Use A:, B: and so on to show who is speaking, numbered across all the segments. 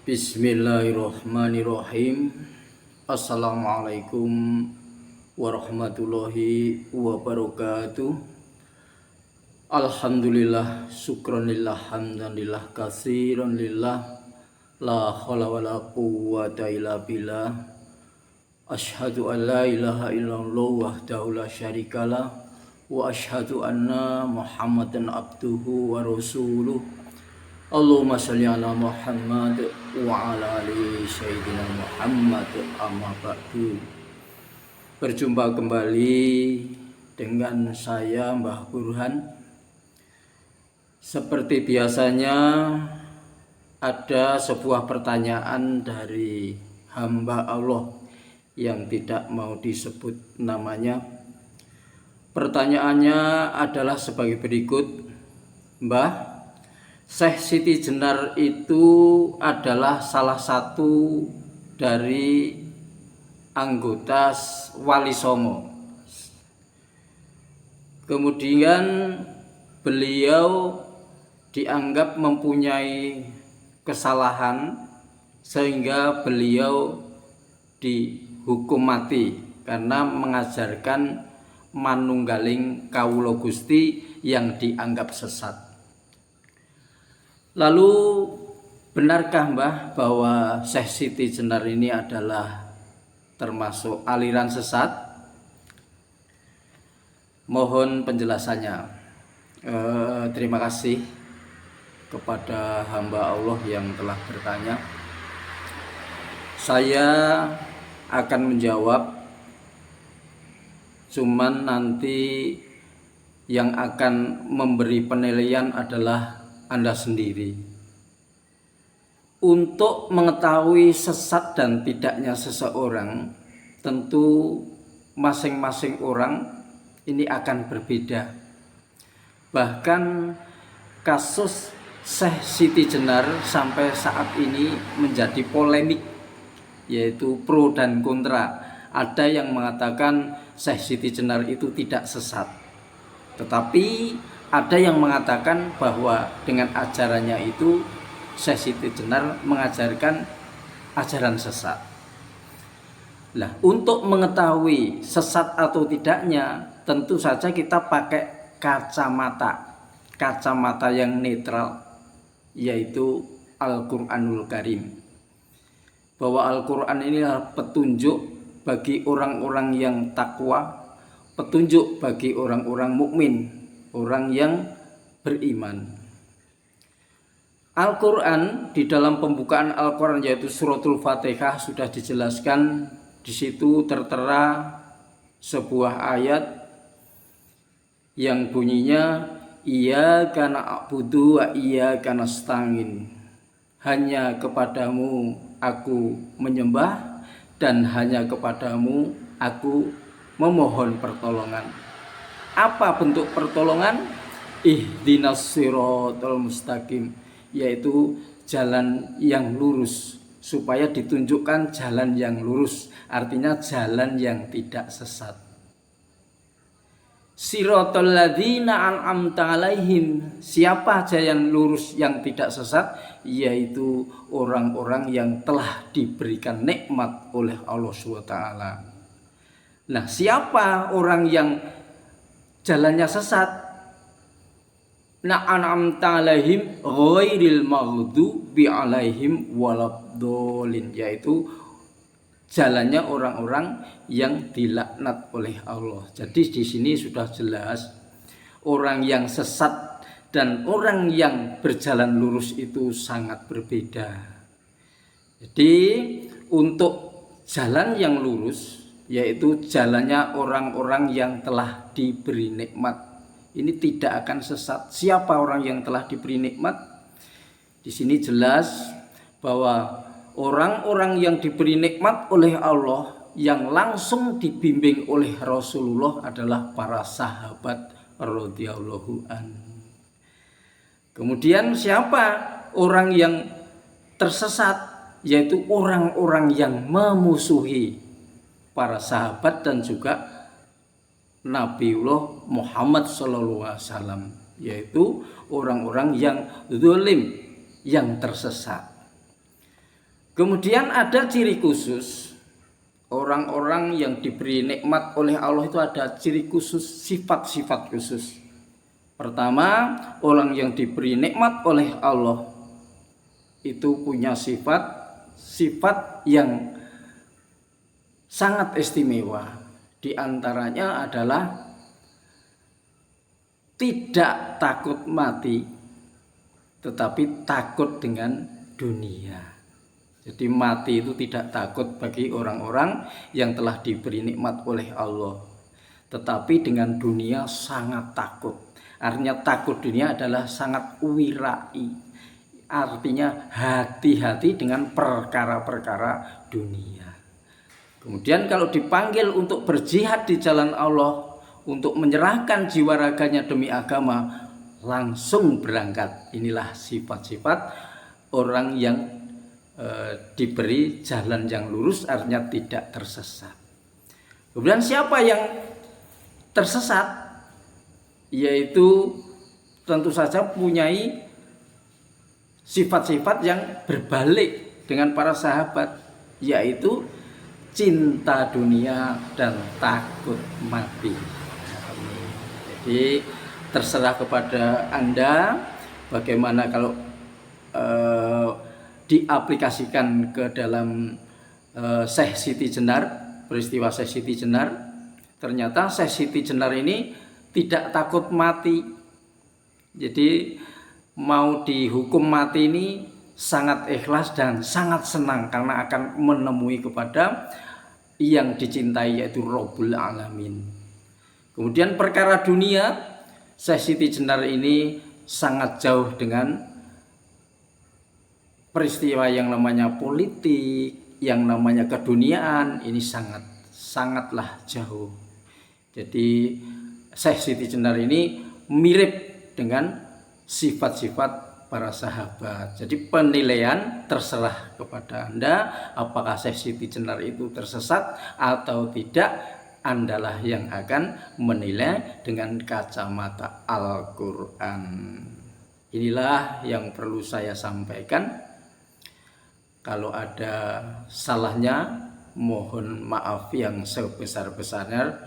A: Bismillahirrahmanirrahim. Assalamualaikum warahmatullahi wabarakatuh. Alhamdulillah, syukranillah, hamdanillah, katsiranillah, la haula wala quwwata illa billah. Asyhadu an la ilaha illallah wahdahu la syarikalah wa asyhadu anna Muhammadan abduhu wa rasuluh. Allahumma sholli ala Muhammad wa ala ali sayyidina Muhammad, amma ba'du. Berjumpa kembali dengan saya Mbah Burhan. Seperti biasanya ada sebuah pertanyaan dari hamba Allah yang tidak mau disebut namanya. Pertanyaannya adalah sebagai berikut. Mbah, Syekh Siti Jenar itu adalah salah satu dari anggota Wali Songo. Kemudian beliau dianggap mempunyai kesalahan sehingga beliau dihukum mati karena mengajarkan manunggaling kawula Gusti yang dianggap sesat. Lalu benarkah Mbah bahwa Syekh Siti Jenar ini adalah termasuk aliran sesat? Mohon penjelasannya. Terima kasih kepada hamba Allah yang telah bertanya. Saya akan menjawab, cuman nanti yang akan memberi penilaian adalah Anda sendiri. Untuk mengetahui sesat dan tidaknya seseorang, tentu masing-masing orang ini akan berbeda. Bahkan kasus Syekh Siti Jenar sampai saat ini menjadi polemik, yaitu pro dan kontra. Ada yang mengatakan Syekh Siti Jenar itu tidak sesat, tetapi ada yang mengatakan bahwa dengan ajarannya itu Syekh Siti Jenar mengajarkan ajaran sesat. Nah, untuk mengetahui sesat atau tidaknya, tentu saja kita pakai kacamata yang netral, yaitu Al-Quranul Karim. Bahwa Al-Quran ini adalah petunjuk bagi orang-orang yang takwa, petunjuk bagi orang-orang mukmin, orang yang beriman. Al-Quran, di dalam pembukaan Al-Quran yaitu suratul Fatihah, sudah dijelaskan. Di situ tertera sebuah ayat yang bunyinya iyyaka na'budu wa iyyaka nasta'in. Hanya kepadamu aku menyembah dan hanya kepadamu aku memohon pertolongan. Apa bentuk pertolongan? Ihdinas siratal mustaqim, yaitu jalan yang lurus, supaya ditunjukkan jalan yang lurus, artinya jalan yang tidak sesat. Siratal ladzina an'amta alaihim, siapa aja yang lurus yang tidak sesat, yaitu orang-orang yang telah diberikan nikmat oleh Allah SWT. Nah, siapa orang yang jalannya sesat? Na'amta alaihim ghairil maghdubi alaihim waladdallin, yaitu jalannya orang-orang yang dilaknat oleh Allah. Jadi di sini sudah jelas orang yang sesat dan orang yang berjalan lurus itu sangat berbeda. Jadi untuk jalan yang lurus, yaitu jalannya orang-orang yang telah diberi nikmat, ini tidak akan sesat. Siapa orang yang telah diberi nikmat? Di sini jelas bahwa orang-orang yang diberi nikmat oleh Allah, yang langsung dibimbing oleh Rasulullah adalah para sahabat radhiyallahu anhu. Kemudian siapa orang yang tersesat? Yaitu orang-orang yang memusuhi para sahabat dan juga Nabiullah Muhammad SAW, yaitu orang-orang yang zalim, yang tersesat. Kemudian ada ciri khusus. Orang-orang yang diberi nikmat oleh Allah itu ada ciri khusus, sifat-sifat khusus. Pertama, orang yang diberi nikmat oleh Allah itu punya sifat yang sangat istimewa. Di antaranya adalah tidak takut mati, tetapi takut dengan dunia. Jadi mati itu tidak takut bagi orang-orang yang telah diberi nikmat oleh Allah. Tetapi dengan dunia sangat takut. Artinya takut dunia adalah sangat wirai. Artinya hati-hati dengan perkara-perkara dunia. Kemudian kalau dipanggil untuk berjihad di jalan Allah, untuk menyerahkan jiwa raganya demi agama, langsung berangkat. Inilah sifat-sifat orang yang diberi jalan yang lurus, artinya tidak tersesat. Kemudian siapa yang tersesat, yaitu tentu saja punyai sifat-sifat yang berbalik dengan para sahabat, yaitu cinta dunia dan takut mati. Jadi terserah kepada Anda bagaimana kalau diaplikasikan ke dalam Syekh Siti Jenar, peristiwa Syekh Siti Jenar. Ternyata Syekh Siti Jenar ini tidak takut mati. Jadi mau dihukum mati ini sangat ikhlas dan sangat senang karena akan menemui kepada yang dicintai, yaitu Rabbul Alamin. Kemudian perkara dunia, Syekh Siti Jenar ini sangat jauh dengan peristiwa yang namanya politik, yang namanya keduniaan, ini sangatlah jauh. Jadi Syekh Siti Jenar ini mirip dengan sifat-sifat para sahabat. Jadi penilaian terserah kepada Anda, apakah Syekh Siti Jenar itu tersesat atau tidak. Andalah yang akan menilai dengan kacamata Al-Quran. Inilah yang perlu saya sampaikan. Kalau ada salahnya, mohon maaf yang sebesar-besarnya.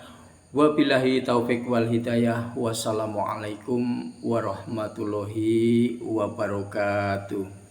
A: Wabillahi taufik wal hidayah. Wassalamualaikum warahmatullahi wabarakatuh.